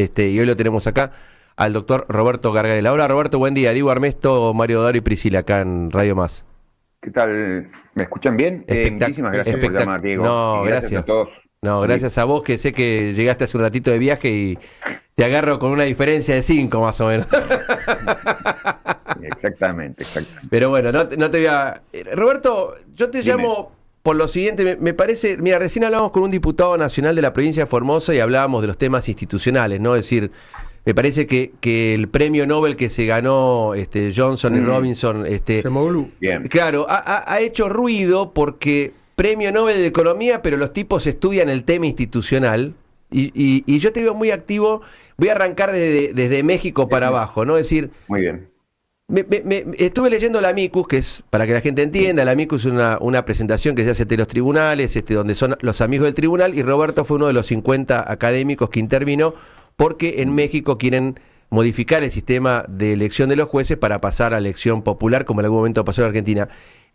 y hoy lo tenemos acá al doctor Roberto Gargarella. Hola Roberto, buen día. Diego Armesto, Mario Daro y Priscila acá en Radio Más. ¿Qué tal? ¿Me escuchan bien? Muchísimas gracias por llamar, Diego. No, Y gracias a gracias. todos. No, gracias a vos, que sé que llegaste hace un ratito de viaje y te agarro con una diferencia de 5 más o menos. Exactamente. Pero bueno, no te voy a... Roberto, yo te Dime. llamo por lo siguiente, me parece, mira, recién hablamos con un diputado nacional de la provincia de Formosa y hablábamos de los temas institucionales, ¿no? Es decir, me parece que el premio Nobel que se ganó Johnson y Robinson, Semoglu. Bien. claro, ha hecho ruido porque premio Nobel de Economía, pero los tipos estudian el tema institucional. Y yo te veo muy activo. Voy a arrancar desde México para abajo, ¿no? Es decir, Muy bien. estuve leyendo la Amicus, que es, para que la gente entienda, la Amicus es una presentación que se hace ante los tribunales, donde son los amigos del tribunal, y Roberto fue uno de los 50 académicos que intervino, porque en México quieren modificar el sistema de elección de los jueces para pasar a elección popular, como en algún momento pasó en Argentina.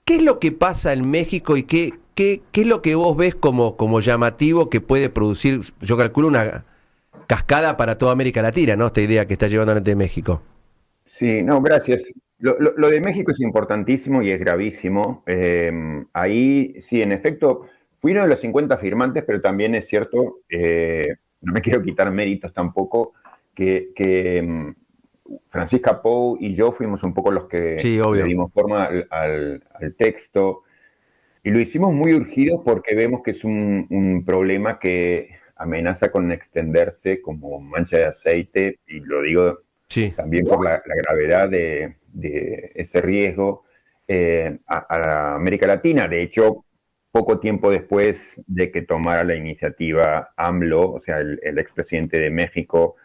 ¿Qué es lo que pasa en México y qué es lo que vos ves como llamativo que puede producir, yo calculo, una cascada para toda América Latina, ¿no? Esta idea que está llevando adelante México. Sí, no, gracias. Lo de México es importantísimo y es gravísimo. Ahí, sí, en efecto, fui uno de los 50 firmantes, pero también es cierto, no me quiero quitar méritos tampoco, que Francisca Pou y yo fuimos un poco los que Sí, le obvio. dimos forma al texto. Y lo hicimos muy urgido porque vemos que es un problema que amenaza con extenderse como mancha de aceite, y lo digo Sí. también por la gravedad de ese riesgo a América Latina. De hecho, poco tiempo después de que tomara la iniciativa AMLO, o sea, el expresidente de México,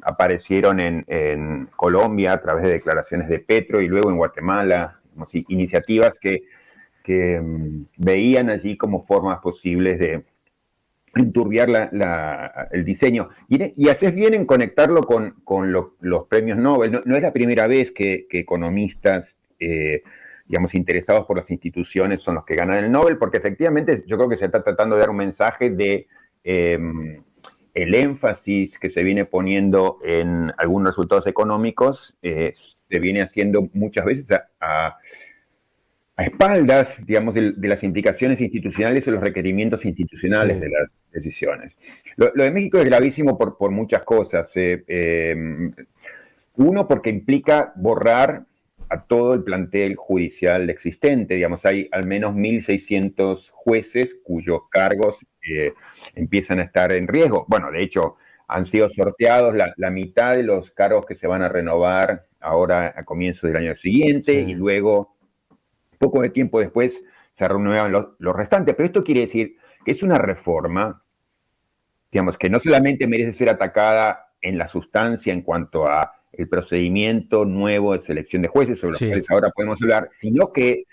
aparecieron en Colombia a través de declaraciones de Petro y luego en Guatemala, iniciativas que veían allí como formas posibles de enturbiar el diseño. Y haces bien en conectarlo con los premios Nobel. No es la primera vez que economistas, digamos, interesados por las instituciones son los que ganan el Nobel, porque efectivamente yo creo que se está tratando de dar un mensaje de el énfasis que se viene poniendo en algunos resultados económicos, se viene haciendo muchas veces a espaldas, digamos, de las implicaciones institucionales y los requerimientos institucionales de las decisiones. Lo de México es gravísimo por muchas cosas. Uno, porque implica borrar a todo el plantel judicial existente. Digamos, hay al menos 1.600 jueces cuyos cargos empiezan a estar en riesgo. Bueno, de hecho, han sido sorteados la mitad de los cargos que se van a renovar ahora a comienzos del año siguiente, y luego poco de tiempo después se renuevan los restantes. Pero esto quiere decir que es una reforma, digamos, que no solamente merece ser atacada en la sustancia en cuanto a el procedimiento nuevo de selección de jueces, sobre los cuales ahora podemos hablar, sino que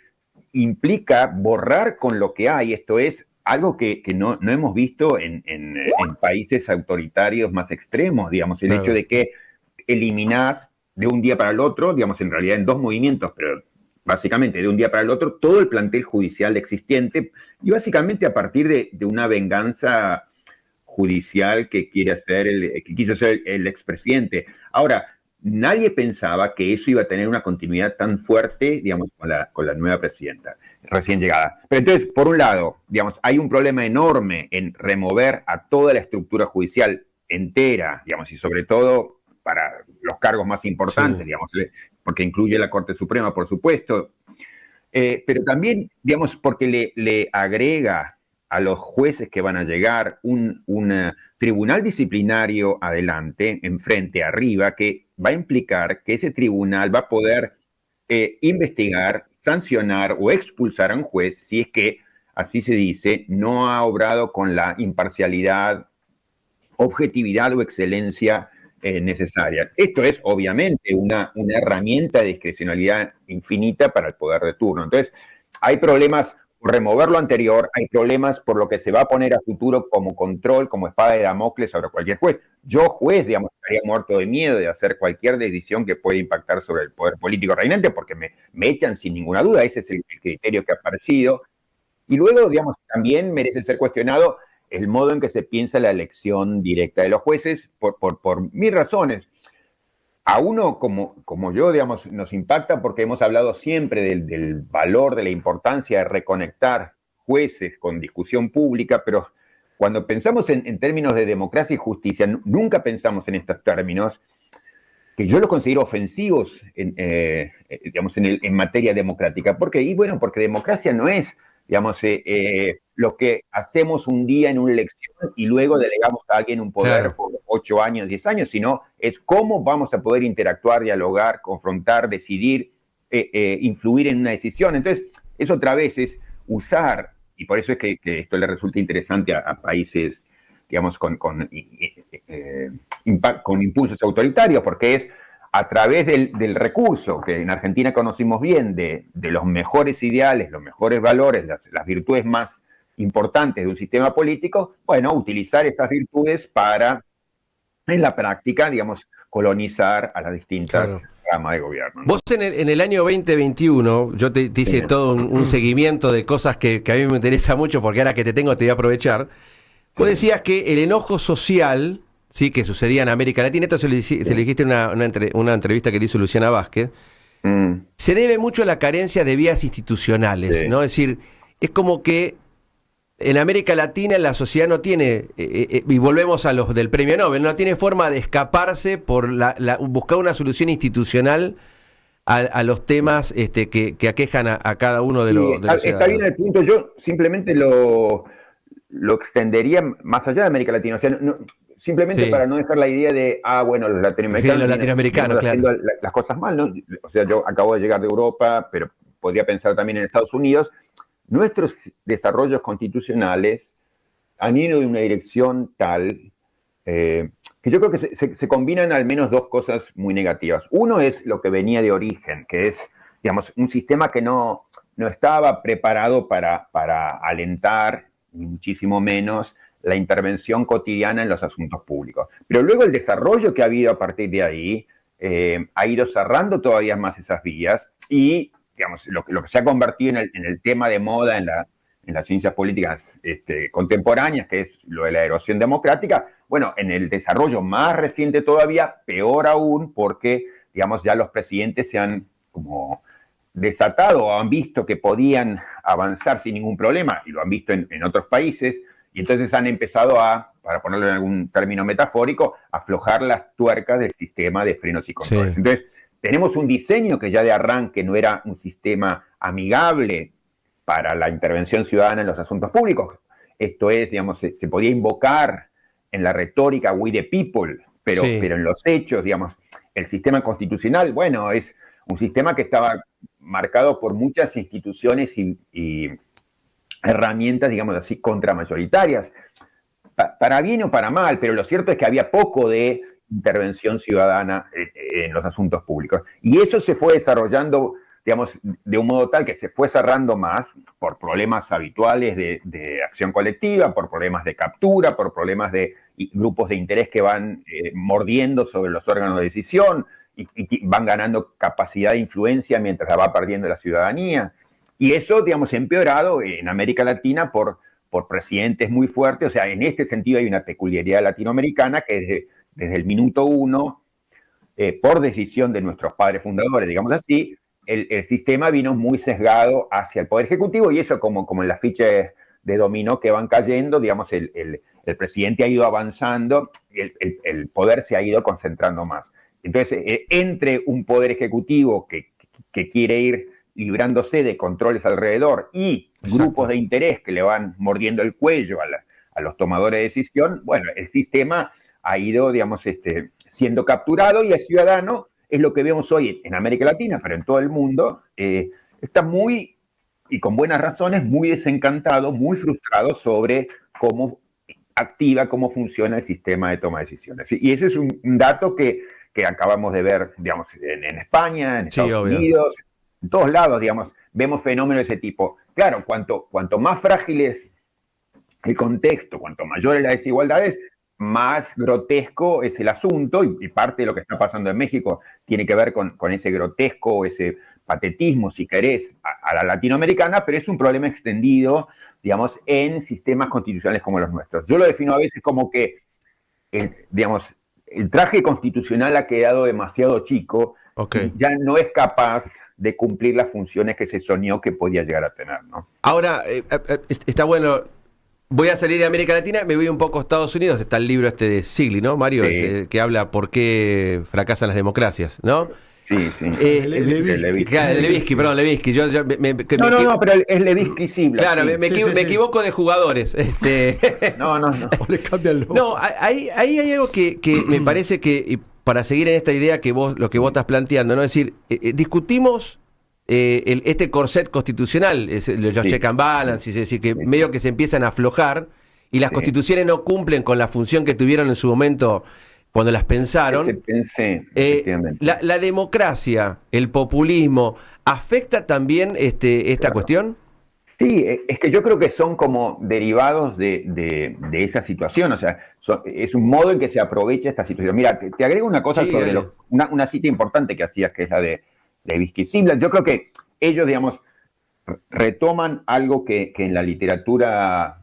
implica borrar con lo que hay. Esto es algo que no hemos visto en países autoritarios más extremos, digamos, el hecho de que eliminás de un día para el otro, digamos, en realidad en dos movimientos, pero básicamente de un día para el otro, todo el plantel judicial existente, y básicamente a partir de una venganza judicial que quiso hacer el expresidente. Ahora, nadie pensaba que eso iba a tener una continuidad tan fuerte, digamos, con la nueva presidenta recién llegada. Pero entonces, por un lado, digamos, hay un problema enorme en remover a toda la estructura judicial entera, digamos, y sobre todo para los cargos más importantes, digamos, porque incluye la Corte Suprema, por supuesto, pero también, digamos, porque le agrega a los jueces que van a llegar un tribunal disciplinario adelante, enfrente, arriba, que va a implicar que ese tribunal va a poder investigar, sancionar o expulsar a un juez si es que, así se dice, no ha obrado con la imparcialidad, objetividad o excelencia necesaria. Esto es obviamente una herramienta de discrecionalidad infinita para el poder de turno. Entonces, hay problemas por remover lo anterior, hay problemas por lo que se va a poner a futuro como control, como espada de Damocles sobre cualquier juez. Yo, juez, digamos, estaría muerto de miedo de hacer cualquier decisión que pueda impactar sobre el poder político reinante, porque me echan sin ninguna duda. Ese es el criterio que ha aparecido. Y luego, digamos, también merece ser cuestionado el modo en que se piensa la elección directa de los jueces por mil razones. A uno como yo, digamos, nos impacta porque hemos hablado siempre del valor, de la importancia de reconectar jueces con discusión pública, pero cuando pensamos en términos de democracia y justicia, nunca pensamos en estos términos, que yo los considero ofensivos digamos, en materia democrática. ¿Por qué? Y bueno, porque democracia no es, digamos, lo que hacemos un día en una elección y luego delegamos a alguien un poder Claro. por 8 años, 10 años, sino es cómo vamos a poder interactuar, dialogar, confrontar, decidir, influir en una decisión. Entonces, eso otra vez es usar, y por eso es que esto le resulta interesante a países, digamos, con impulsos autoritarios, porque es a través del recurso que en Argentina conocimos bien, de los mejores ideales, los mejores valores, las virtudes más importantes de un sistema político, bueno, utilizar esas virtudes para, en la práctica, digamos, colonizar a las distintas Claro. ramas de gobierno, ¿no? Vos en el año 2021, yo te hice Sí. todo un seguimiento de cosas que a mí me interesa mucho, porque ahora que te tengo te voy a aprovechar. Vos decías que el enojo social, sí, que sucedía en América Latina, esto se lo dijiste en una entrevista que le hizo Luciana Vázquez, se debe mucho a la carencia de vías institucionales, Sí. ¿no? Es decir, es como que en América Latina la sociedad no tiene, y volvemos a los del premio Nobel, no tiene forma de escaparse por buscar una solución institucional a los temas que aquejan a cada uno de, Sí, los está bien ciudadanos. el punto. Yo simplemente lo extendería más allá de América Latina. O sea, simplemente Sí, para no dejar la idea de, bueno, los sí, latinoamericanos los latinoamericanos, venimos claro. haciendo las cosas mal, ¿no? O sea, yo acabo de llegar de Europa, pero podría pensar también en Estados Unidos. Nuestros desarrollos constitucionales han ido en una dirección tal que yo creo que se combinan al menos dos cosas muy negativas. Uno es lo que venía de origen, que es, digamos, un sistema que no estaba preparado para alentar, ni muchísimo menos, la intervención cotidiana en los asuntos públicos. Pero luego el desarrollo que ha habido a partir de ahí ha ido cerrando todavía más esas vías y, digamos, lo que se ha convertido en el tema de moda en las ciencias políticas contemporáneas, que es lo de la erosión democrática, bueno, en el desarrollo más reciente todavía, peor aún, porque, digamos, ya los presidentes se han como desatado o han visto que podían avanzar sin ningún problema, y lo han visto en otros países, y entonces han empezado para ponerlo en algún término metafórico, a aflojar las tuercas del sistema de frenos y controles. Sí. Entonces, tenemos un diseño que ya de arranque no era un sistema amigable para la intervención ciudadana en los asuntos públicos. Esto es, digamos, se podía invocar en la retórica we the people, pero Sí. en los hechos, digamos, el sistema constitucional, bueno, es un sistema que estaba marcado por muchas instituciones y herramientas, digamos así, contramayoritarias, para bien o para mal, pero lo cierto es que había poco de intervención ciudadana en los asuntos públicos. Y eso se fue desarrollando, digamos, de un modo tal que se fue cerrando más por problemas habituales de acción colectiva, por problemas de captura, por problemas de grupos de interés que van mordiendo sobre los órganos de decisión y van ganando capacidad de influencia mientras la va perdiendo la ciudadanía. Y eso, digamos, empeorado en América Latina por presidentes muy fuertes. O sea, en este sentido hay una peculiaridad latinoamericana que desde el minuto uno, por decisión de nuestros padres fundadores, digamos así, el sistema vino muy sesgado hacia el Poder Ejecutivo y eso como en las fichas de dominó que van cayendo, digamos, el presidente ha ido avanzando y el poder se ha ido concentrando más. Entonces, entre un Poder Ejecutivo que quiere ir librándose de controles alrededor y Exacto. grupos de interés que le van mordiendo el cuello a los tomadores de decisión, bueno, el sistema ha ido, digamos, siendo capturado y el ciudadano es lo que vemos hoy en América Latina, pero en todo el mundo, está muy, y con buenas razones, muy desencantado, muy frustrado sobre cómo activa, cómo funciona el sistema de toma de decisiones. Y ese es un dato que acabamos de ver, digamos, en España, en Estados Unidos, en todos lados, digamos, vemos fenómenos de ese tipo. Claro, cuanto más frágil es el contexto, cuanto mayores las desigualdades, más grotesco es el asunto y parte de lo que está pasando en México tiene que ver con ese grotesco, ese patetismo, si querés, a la latinoamericana, pero es un problema extendido, digamos, en sistemas constitucionales como los nuestros. Yo lo defino a veces como que, digamos, el traje constitucional ha quedado demasiado chico y ya no es capaz de cumplir las funciones que se soñó que podía llegar a tener, ¿no? Ahora, está bueno. Voy a salir de América Latina, me voy un poco a Estados Unidos. Está el libro de Sigli, ¿no, Mario? Sí. Que habla por qué fracasan las democracias, ¿no? Sí, sí. Levinsky, perdón, Levinsky. No, pero es Levinsky Sigli. Claro, me equivoco de jugadores. No. O le cambia el nombre. No, ahí hay algo que me parece que, para seguir en esta idea lo que vos estás planteando, ¿no? Es decir, discutimos este corset constitucional, los check and balance, es decir, que medio que se empiezan a aflojar y las constituciones no cumplen con la función que tuvieron en su momento cuando las pensaron. La democracia, el populismo, ¿afecta también esta cuestión? Sí, es que yo creo que son como derivados de esa situación, o sea, es un modo en que se aprovecha esta situación. Mira, te agrego una cosa sobre una cita importante que hacías, que es la de Levinsky-Sigli. Yo creo que ellos, digamos, retoman algo que en la literatura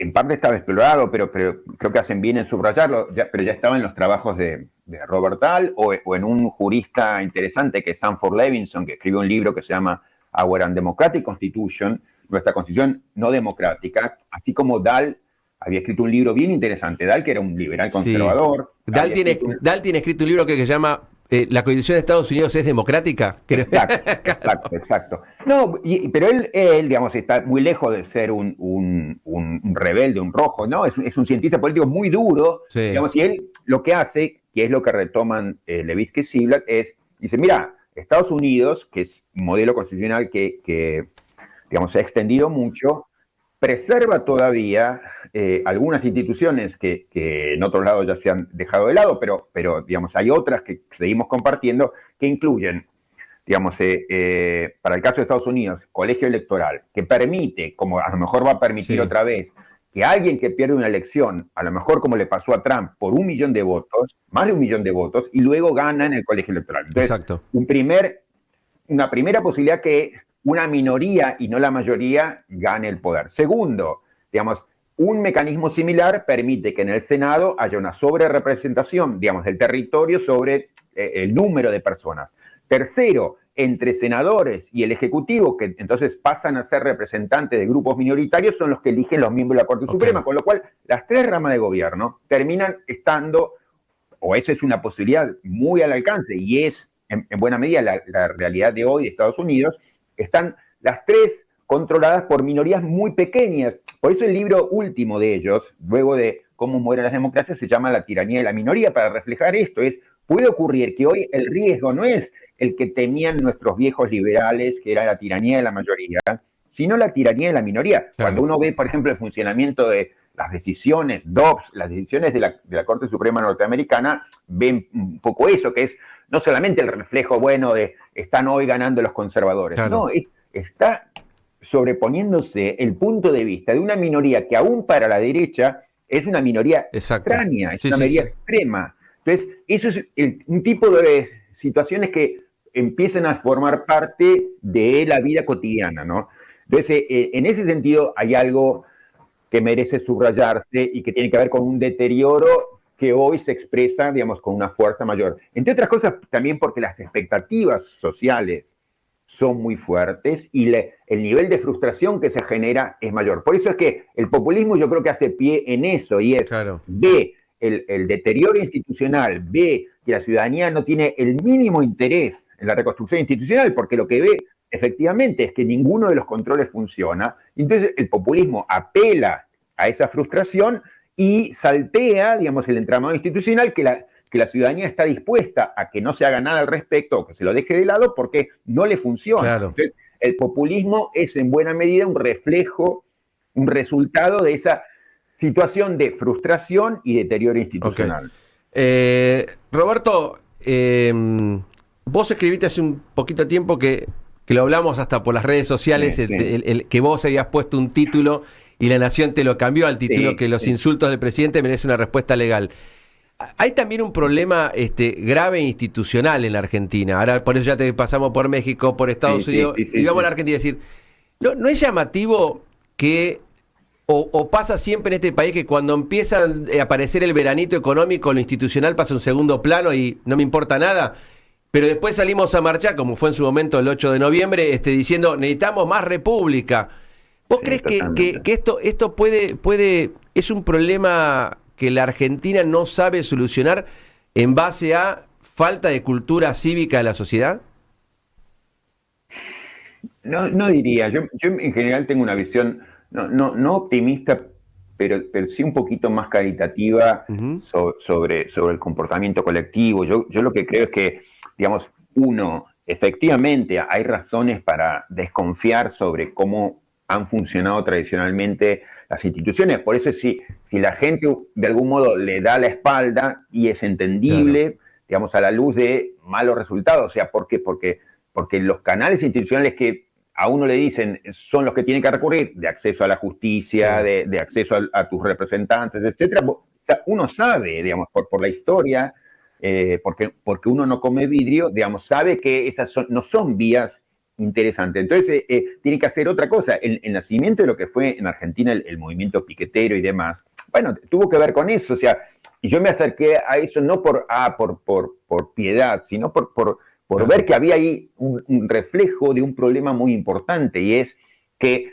en parte estaba explorado, pero creo que hacen bien en subrayarlo, pero ya estaba en los trabajos de Robert Dahl o en un jurista interesante que es Sanford Levinson, que escribió un libro que se llama Our Undemocratic Constitution, nuestra constitución no democrática, así como Dahl había escrito un libro bien interesante. Dahl, que era un liberal conservador. Dahl tiene escrito un libro que se llama La Constitución de Estados Unidos es democrática. Exacto. No, pero él, digamos, está muy lejos de ser un rebelde, un rojo, ¿no? Es un cientista político muy duro, digamos, y él lo que hace, que es lo que retoman Levinsky-Sigli, dice, mira, Estados Unidos, que es un modelo constitucional que digamos, se ha extendido mucho, preserva todavía algunas instituciones que en otros lados ya se han dejado de lado, pero digamos, hay otras que seguimos compartiendo que incluyen, digamos, para el caso de Estados Unidos, colegio electoral, que permite, como a lo mejor va a permitir otra vez, que alguien que pierde una elección, a lo mejor como le pasó a Trump, por 1 millón de votos, más de 1 millón de votos, y luego gana en el colegio electoral. Entonces, una primera posibilidad que una minoría y no la mayoría gane el poder. Segundo, digamos, un mecanismo similar permite que en el Senado haya una sobrerepresentación, digamos, del territorio sobre el número de personas. Tercero, entre senadores y el Ejecutivo, que entonces pasan a ser representantes de grupos minoritarios, son los que eligen los miembros de la Corte Suprema, con lo cual las 3 ramas de gobierno terminan estando, o esa es una posibilidad muy al alcance, y es en buena medida la realidad de hoy de Estados Unidos, están las 3 controladas por minorías muy pequeñas. Por eso el libro último de ellos, luego de Cómo mueren las democracias, se llama La tiranía de la minoría, para reflejar esto. Puede ocurrir que hoy el riesgo no es el que temían nuestros viejos liberales, que era la tiranía de la mayoría, sino la tiranía de la minoría. Claro. Cuando uno ve, por ejemplo, el funcionamiento de las decisiones Dobbs, las decisiones de la Corte Suprema norteamericana, ven un poco eso, que es no solamente el reflejo bueno de están hoy ganando los conservadores, no, está sobreponiéndose el punto de vista de una minoría que aún para la derecha es una minoría extraña, es una minoría extrema. Entonces, eso es un tipo de situaciones que empiezan a formar parte de la vida cotidiana, ¿no? Entonces, en ese sentido hay algo que merece subrayarse y que tiene que ver con un deterioro que hoy se expresa, digamos, con una fuerza mayor. Entre otras cosas, también porque las expectativas sociales son muy fuertes y el nivel de frustración que se genera es mayor. Por eso es que el populismo yo creo que hace pie en eso, y es, ve el deterioro institucional, ve que la ciudadanía no tiene el mínimo interés en la reconstrucción institucional, porque lo que ve efectivamente es que ninguno de los controles funciona. Entonces el populismo apela a esa frustración y saltea, digamos, el entramado institucional que la ciudadanía está dispuesta a que no se haga nada al respecto o que se lo deje de lado porque no le funciona. Claro. Entonces, el populismo es en buena medida un reflejo, un resultado de esa situación de frustración y deterioro institucional. Roberto, vos escribiste hace un poquito de tiempo que lo hablamos hasta por las redes sociales, que vos habías puesto un título y La Nación te lo cambió al título, que los insultos del presidente merecen una respuesta legal. Hay también un problema grave institucional en la Argentina. Ahora, por eso ya te pasamos por México, por Estados Unidos, y vamos a la Argentina. Es decir, ¿no es llamativo que, o pasa siempre en este país, que cuando empieza a aparecer el veranito económico, lo institucional pasa a un segundo plano y no me importa nada? Pero después salimos a marchar, como fue en su momento el 8 de noviembre, diciendo necesitamos más república. ¿Vos crees que esto es un problema que la Argentina no sabe solucionar en base a falta de cultura cívica de la sociedad? No diría. Yo en general tengo una visión no optimista, pero sí un poquito más caritativa sobre el comportamiento colectivo. Yo lo que creo es que, digamos, efectivamente hay razones para desconfiar sobre cómo han funcionado tradicionalmente las instituciones. Por eso si la gente de algún modo le da la espalda, y es entendible, claro, digamos, a la luz de malos resultados. O sea, ¿por qué? Porque los canales institucionales que a uno le dicen son los que tienen que recurrir, de acceso a la justicia, sí, de acceso a tus representantes, etcétera. O sea, uno sabe, digamos, por la historia, porque uno no come vidrio, digamos, sabe que esas no son vías interesantes. Entonces, tiene que hacer otra cosa. El nacimiento de lo que fue en Argentina el movimiento piquetero y demás, bueno, tuvo que ver con eso. O sea, y yo me acerqué a eso no por piedad, sino por ver que había ahí un reflejo de un problema muy importante, y es que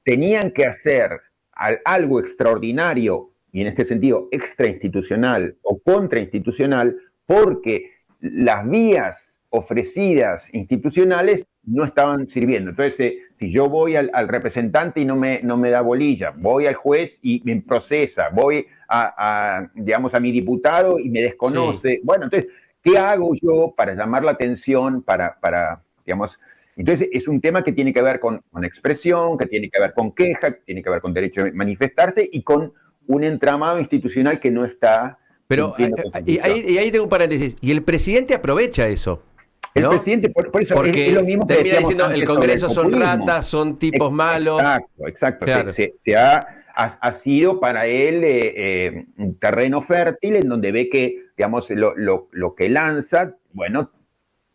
tenían que hacer algo extraordinario, y en este sentido extrainstitucional o contrainstitucional, porque las vías ofrecidas institucionales no estaban sirviendo. Entonces, si yo voy al representante y no me da bolilla, voy al juez y me procesa, voy digamos, a mi diputado y me desconoce, sí, bueno, entonces, ¿qué hago yo para llamar la atención, digamos? Entonces, es un tema que tiene que ver con expresión, que tiene que ver con queja, que tiene que ver con derecho a manifestarse y con un entramado institucional que no está... Pero ahí tengo un paréntesis. Y el presidente aprovecha eso, ¿no? El presidente, por eso porque es lo mismo que termina diciendo el Congreso son ratas, son tipos malos. Exacto. Claro. Ha sido para él un terreno fértil en donde ve que, digamos, lo que lanza, bueno,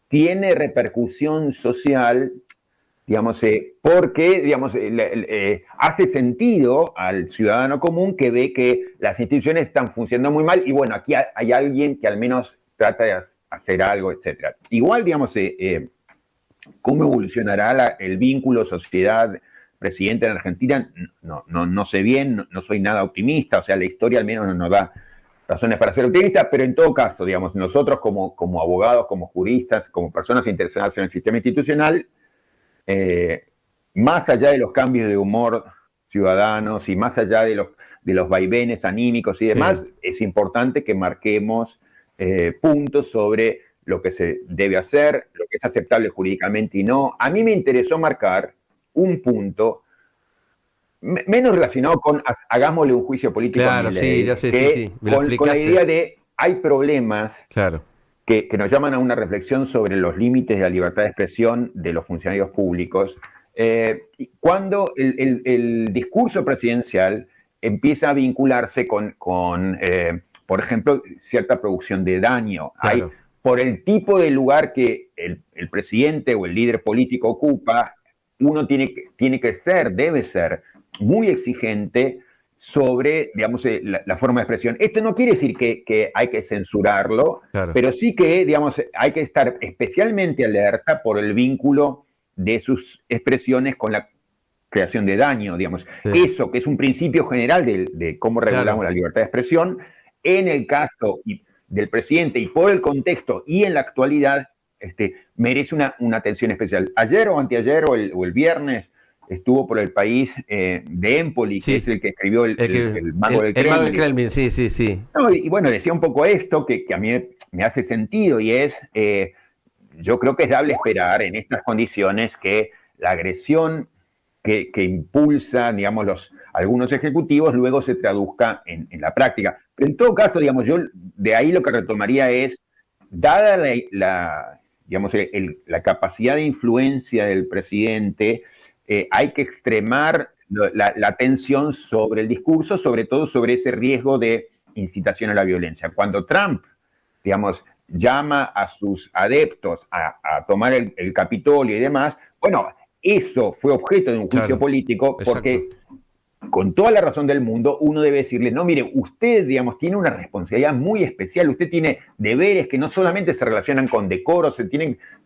tiene repercusión social, digamos, porque, digamos, hace sentido al ciudadano común que ve que las instituciones están funcionando muy mal y, bueno, aquí hay alguien que al menos trata de hacer algo, etcétera. Igual, digamos, ¿cómo evolucionará el vínculo sociedad-presidente en Argentina? No sé bien, no soy nada optimista, o sea, la historia al menos no nos da razones para ser optimistas, pero en todo caso, digamos, nosotros como abogados, como juristas, como personas interesadas en el sistema institucional, más allá de los cambios de humor ciudadanos y más allá de los vaivenes anímicos y demás, sí, es importante que marquemos puntos sobre lo que se debe hacer, lo que es aceptable jurídicamente y no. A mí me interesó marcar un punto menos relacionado con hagámosle un juicio político, claro, a Milei, sí, ya sé, sí. Con la idea de hay problemas, claro, que nos llaman a una reflexión sobre los límites de la libertad de expresión de los funcionarios públicos. Cuando el discurso presidencial empieza a vincularse con por ejemplo, cierta producción de daño. Claro. Por el tipo de lugar que el presidente o el líder político ocupa, uno debe ser muy exigente sobre, digamos, la forma de expresión. Esto no quiere decir que hay que censurarlo, claro, pero sí que, digamos, hay que estar especialmente alerta por el vínculo de sus expresiones con la creación de daño, digamos. Sí. Eso, que es un principio general de cómo regulamos, claro, la libertad de expresión, en el caso del presidente y por el contexto y en la actualidad, merece una atención especial. Ayer o anteayer o el viernes estuvo por el país de Empoli, sí, que es el que escribió el Mago del Kremlin. El Mago del Kremlin, sí. No, y bueno, decía un poco esto que a mí me hace sentido, y es, yo creo que es dable esperar en estas condiciones que la agresión que impulsa, digamos, algunos ejecutivos luego se traduzca en la práctica. Pero en todo caso, digamos, yo de ahí lo que retomaría es, dada digamos, la capacidad de influencia del presidente, hay que extremar la atención sobre el discurso, sobre todo sobre ese riesgo de incitación a la violencia. Cuando Trump, digamos, llama a sus adeptos a tomar el Capitolio y demás, bueno, eso fue objeto de un juicio político, porque con toda la razón del mundo uno debe decirle, no, mire, usted, digamos, tiene una responsabilidad muy especial, usted tiene deberes que no solamente se relacionan con decoro, se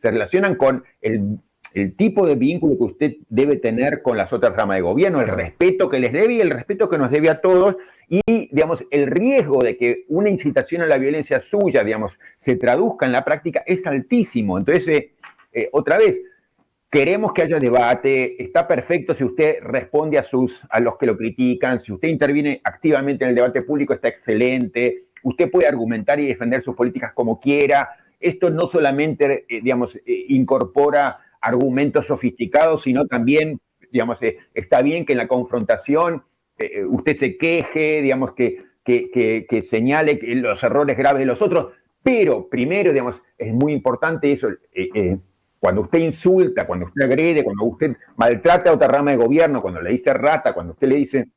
relacionan con el tipo de vínculo que usted debe tener con las otras ramas de gobierno, el respeto que les debe y el respeto que nos debe a todos, y, digamos, el riesgo de que una incitación a la violencia suya, digamos, se traduzca en la práctica es altísimo. Entonces, otra vez, queremos que haya debate, está perfecto si usted responde a los que lo critican, si usted interviene activamente en el debate público, está excelente, usted puede argumentar y defender sus políticas como quiera. Esto no solamente, digamos, incorpora argumentos sofisticados, sino también, digamos, está bien que en la confrontación usted se queje, digamos, que señale los errores graves de los otros, pero primero, digamos, es muy importante eso, cuando usted insulta, cuando usted agrede, cuando usted maltrata a otra rama de gobierno, cuando le dice rata, cuando usted le dice,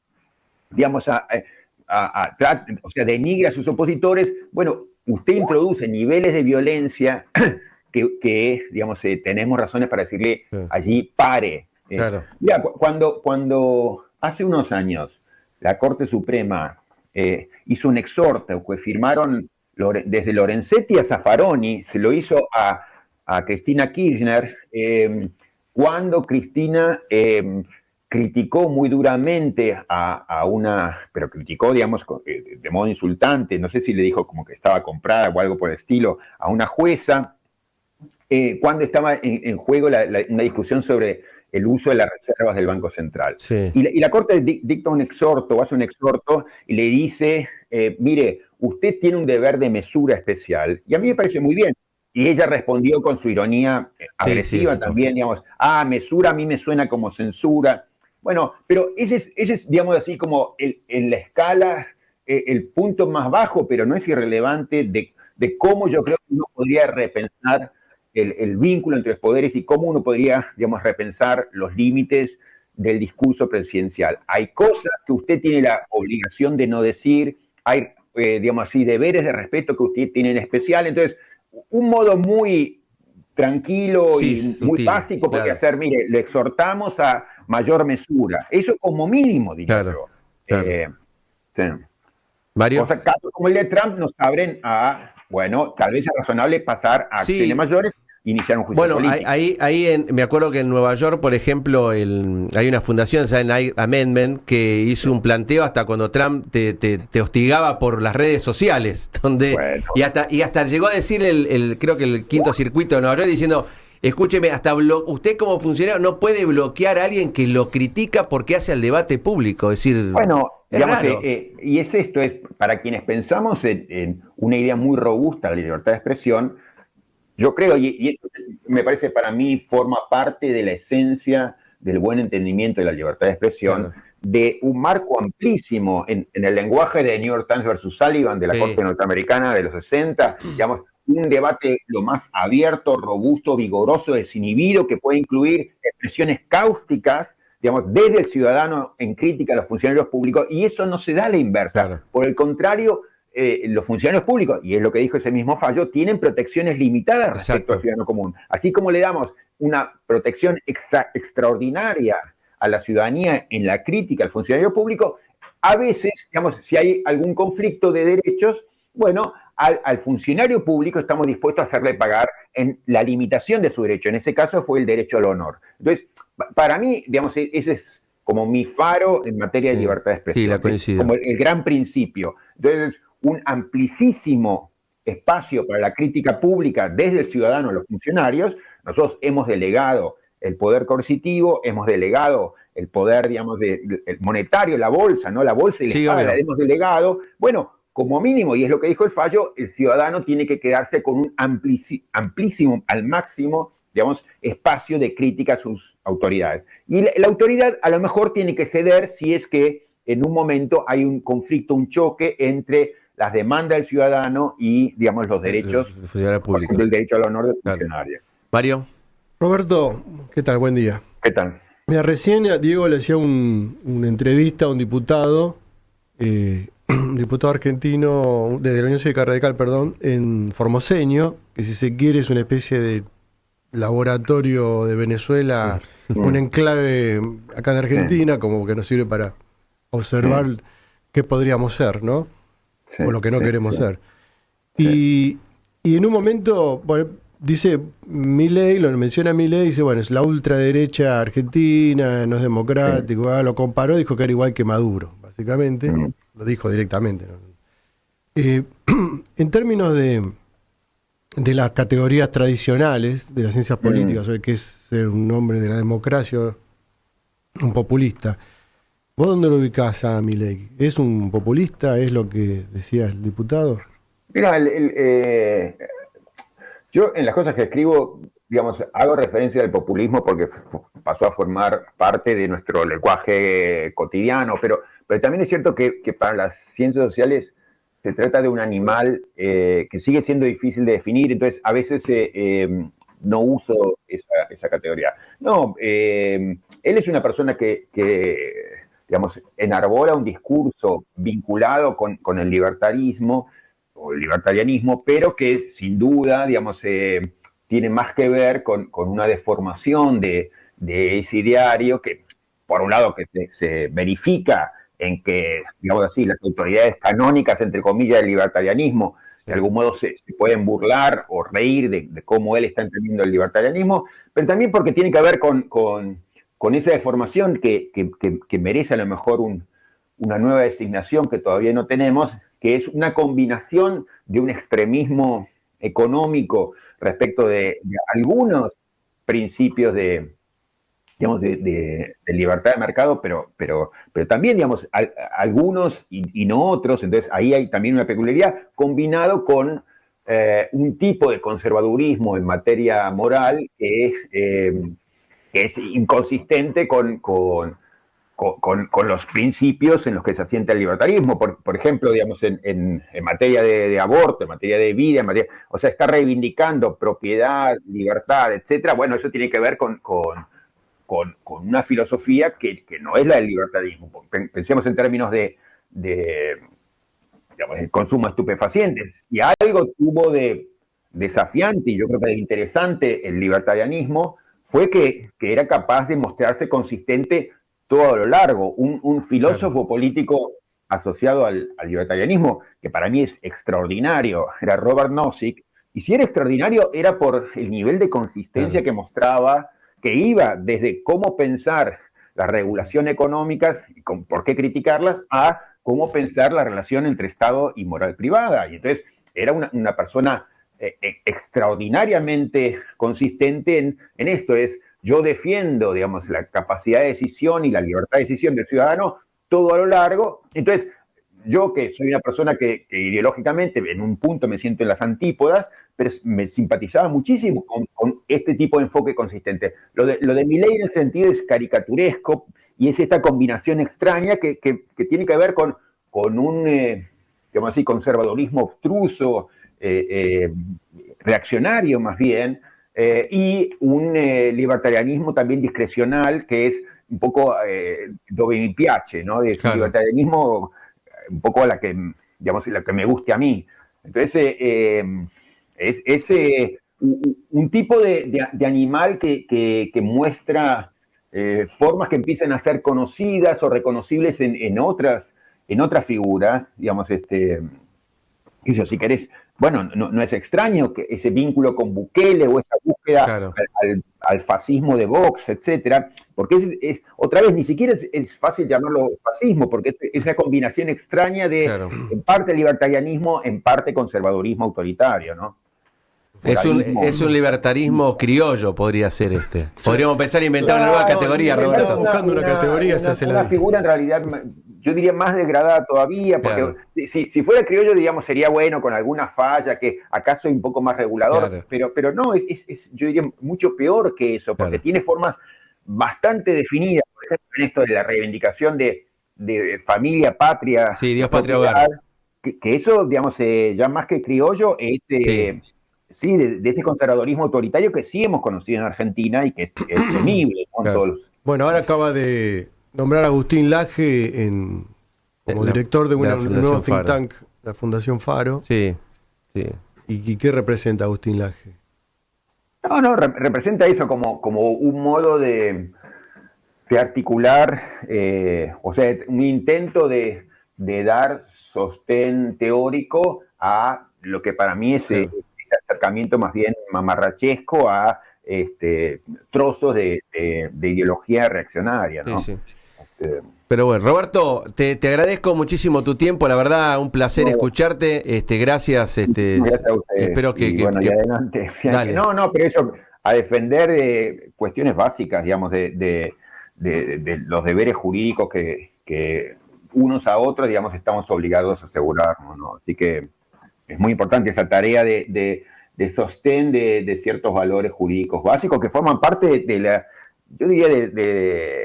digamos, o sea, denigra a sus opositores, bueno, usted introduce niveles de violencia que digamos, tenemos razones para decirle allí pare. Mira, cuando hace unos años la Corte Suprema hizo un exhorto que firmaron desde Lorenzetti a Zaffaroni, se lo hizo a Cristina Kirchner, cuando Cristina criticó muy duramente pero criticó, digamos, de modo insultante, no sé si le dijo como que estaba comprada o algo por el estilo, a una jueza, cuando estaba en juego una discusión sobre el uso de las reservas del Banco Central. Sí. Y la Corte dicta un exhorto, hace un exhorto y le dice, mire, usted tiene un deber de mesura especial. Y a mí me parece muy bien. Y ella respondió con su ironía agresiva también, digamos, mesura a mí me suena como censura. Bueno, pero ese es, digamos así, como en la escala, el punto más bajo, pero no es irrelevante de cómo yo creo que uno podría repensar el vínculo entre los poderes y cómo uno podría, digamos, repensar los límites del discurso presidencial. Hay cosas que usted tiene la obligación de no decir, hay, digamos así, deberes de respeto que usted tiene en especial. Entonces, un modo muy tranquilo y muy básico podría ser, mire, le exhortamos a mayor mesura. Eso como mínimo, diría yo. Sí. Mario. O sea, casos como el de Trump nos abren a, bueno, tal vez es razonable pasar a acciones mayores, iniciar un juicio político. Ahí me acuerdo que en Nueva York, por ejemplo, hay una fundación, Silent Amendment, que hizo un planteo hasta cuando Trump te hostigaba por las redes sociales, donde y hasta llegó a decir creo que el quinto circuito de Nueva York diciendo, escúcheme, usted como funcionario no puede bloquear a alguien que lo critica porque hace el debate público, es decir, bueno, digamos, y es para quienes pensamos en una idea muy robusta de la libertad de expresión, yo creo, y eso me parece para mí forma parte de la esencia del buen entendimiento de la libertad de expresión, de un marco amplísimo en el lenguaje de New York Times versus Sullivan, de la Corte Norteamericana de los 60, digamos, un debate lo más abierto, robusto, vigoroso, desinhibido, que puede incluir expresiones cáusticas, digamos, desde el ciudadano en crítica a los funcionarios públicos, y eso no se da a la inversa. Por el contrario, los funcionarios públicos, y es lo que dijo ese mismo fallo, tienen protecciones limitadas respecto al ciudadano común. Así como le damos una protección extraordinaria a la ciudadanía en la crítica al funcionario público, a veces, digamos, si hay algún conflicto de derechos, bueno, al funcionario público estamos dispuestos a hacerle pagar en la limitación de su derecho. En ese caso fue el derecho al honor. Entonces, para mí, digamos, ese es como mi faro en materia de libertad de expresión. Sí, la coincido. Como el gran principio. Entonces, un amplísimo espacio para la crítica pública desde el ciudadano a los funcionarios. Nosotros hemos delegado el poder coercitivo, hemos delegado el poder, digamos, el monetario, la bolsa, ¿no? La bolsa y la espada la hemos delegado. Bueno, como mínimo, y es lo que dijo el fallo, el ciudadano tiene que quedarse con un amplísimo, al máximo, digamos, espacio de crítica a sus autoridades. Y la autoridad a lo mejor tiene que ceder si es que en un momento hay un conflicto, un choque entre las demandas del ciudadano y, digamos, los derechos, por ejemplo, el derecho al honor del funcionario. Mario. Roberto, ¿qué tal? Buen día. ¿Qué tal? Mira, recién a Diego le hacía una entrevista a un diputado diputado argentino de la Unión Cívica Radical, perdón, en Formoseño, que si se quiere es una especie de laboratorio de Venezuela, un enclave acá en Argentina, como que nos sirve para observar qué podríamos ser, ¿no? Sí, O lo que no sí, queremos sí. ser. Y en un momento, bueno, dice Milei, lo menciona Milei, dice, bueno, es la ultraderecha argentina, no es democrático, lo comparó, dijo que era igual que Maduro, básicamente, lo dijo directamente, ¿no? En términos de las categorías tradicionales de las ciencias políticas, o que es ser un hombre de la democracia, un populista, ¿vos dónde lo ubicás a Milei? ¿Es un populista? ¿Es lo que decía el diputado? Mira, yo en las cosas que escribo, digamos, hago referencia al populismo porque pasó a formar parte de nuestro lenguaje cotidiano, pero también es cierto que para las ciencias sociales se trata de un animal que sigue siendo difícil de definir, entonces a veces no uso esa categoría. No, él es una persona que digamos, enarbola un discurso vinculado con el libertarismo o el libertarianismo, pero que sin duda, digamos, tiene más que ver con una deformación de ese ideario que, por un lado, que se verifica en que, digamos así, las autoridades canónicas, entre comillas, del libertarianismo, de algún modo se pueden burlar o reír de cómo él está entendiendo el libertarianismo, pero también porque tiene que ver con esa deformación que merece a lo mejor una nueva designación que todavía no tenemos, que es una combinación de un extremismo económico respecto de algunos principios digamos, de libertad de mercado, pero también, digamos, algunos y no otros, entonces ahí hay también una peculiaridad, combinado con un tipo de conservadurismo en materia moral que es inconsistente con los principios en los que se asienta el libertarismo. Por ejemplo, digamos, en materia de aborto, en materia de vida, o sea, está reivindicando propiedad, libertad, etcétera. Bueno, eso tiene que ver con una filosofía que no es la del libertarismo. Pensemos en términos digamos, el consumo de estupefacientes. Si algo tuvo de desafiante y yo creo que de interesante el libertarianismo fue que era capaz de mostrarse consistente todo a lo largo. Un filósofo político asociado al libertarianismo, que para mí es extraordinario, era Robert Nozick, y si era extraordinario era por el nivel de consistencia que mostraba, que iba desde cómo pensar la regulación económicas y por qué criticarlas, a cómo pensar la relación entre Estado y moral privada. Y entonces era una persona extraordinariamente consistente en esto. Yo defiendo, digamos, la capacidad de decisión y la libertad de decisión del ciudadano todo a lo largo. Entonces, yo que soy una persona que ideológicamente en un punto me siento en las antípodas, pero me simpatizaba muchísimo con este tipo de enfoque consistente. Lo de Milei en ese sentido es caricaturesco y es esta combinación extraña que tiene que ver con un, digamos así, conservadurismo obstruso, reaccionario más bien, y un libertarianismo también discrecional que es un poco dove mi piace, ¿no? Es un libertarianismo un poco a la que, digamos, la que me guste a mí. Entonces, es un tipo de animal que muestra formas que empiezan a ser conocidas o reconocibles en otras figuras, digamos, si querés, bueno, no es extraño que ese vínculo con Bukele o esa búsqueda al fascismo de Vox, etcétera, porque otra vez, ni siquiera es fácil llamarlo fascismo, porque es esa combinación extraña de, en parte libertarianismo, en parte conservadurismo autoritario, ¿no? Es un libertarismo criollo, podría ser este. Podríamos pensar en inventar una nueva categoría, Roberto. Estaba buscando una categoría, una figura en realidad, yo diría más degradada todavía, porque si fuera criollo, digamos, sería bueno con alguna falla, que acá soy un poco más regulador, pero no, yo diría mucho peor que eso, porque tiene formas bastante definidas, por ejemplo, en esto de la reivindicación de familia, patria. Sí, Dios, patria, hogar. Que eso, digamos, ya más que criollo, es... Sí, de ese conservadorismo autoritario que sí hemos conocido en Argentina y que es temible. Bueno, ahora acaba de nombrar a Agustín Laje en como director de de la un Fundación nuevo think Faro. tank, la Fundación Faro. Sí, sí. ¿Y qué representa Agustín Laje? No, representa eso como un modo de articular, o sea, un intento de dar sostén teórico a lo que para mí es este acercamiento más bien mamarrachesco a trozos de ideología reaccionaria, ¿no? Sí, sí. Pero bueno, Roberto, te agradezco muchísimo tu tiempo, la verdad, un placer escucharte. Gracias, Gracias a ustedes. espero que, y bueno, y adelante. Dale. No, pero eso, a defender cuestiones básicas, digamos, de los deberes jurídicos que unos a otros, digamos, estamos obligados a asegurarnos, ¿no? Así que es muy importante esa tarea de sostén de ciertos valores jurídicos básicos que forman parte de la, yo diría,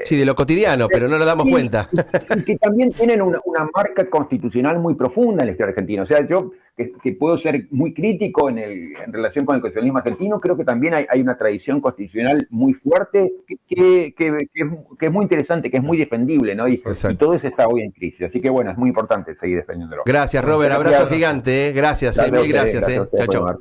Sí, de lo cotidiano, pero no nos damos cuenta. Y que también tienen una marca constitucional muy profunda en la historia argentina. O sea, yo que puedo ser muy crítico en relación con el constitucionalismo argentino, creo que también hay una tradición constitucional muy fuerte que es muy interesante, que es muy defendible, ¿no? Y todo eso está hoy en crisis. Así que bueno, es muy importante seguir defendiéndolo. Gracias, Robert. Abrazo gigante. Gracias, mil gracias. Chao, chao.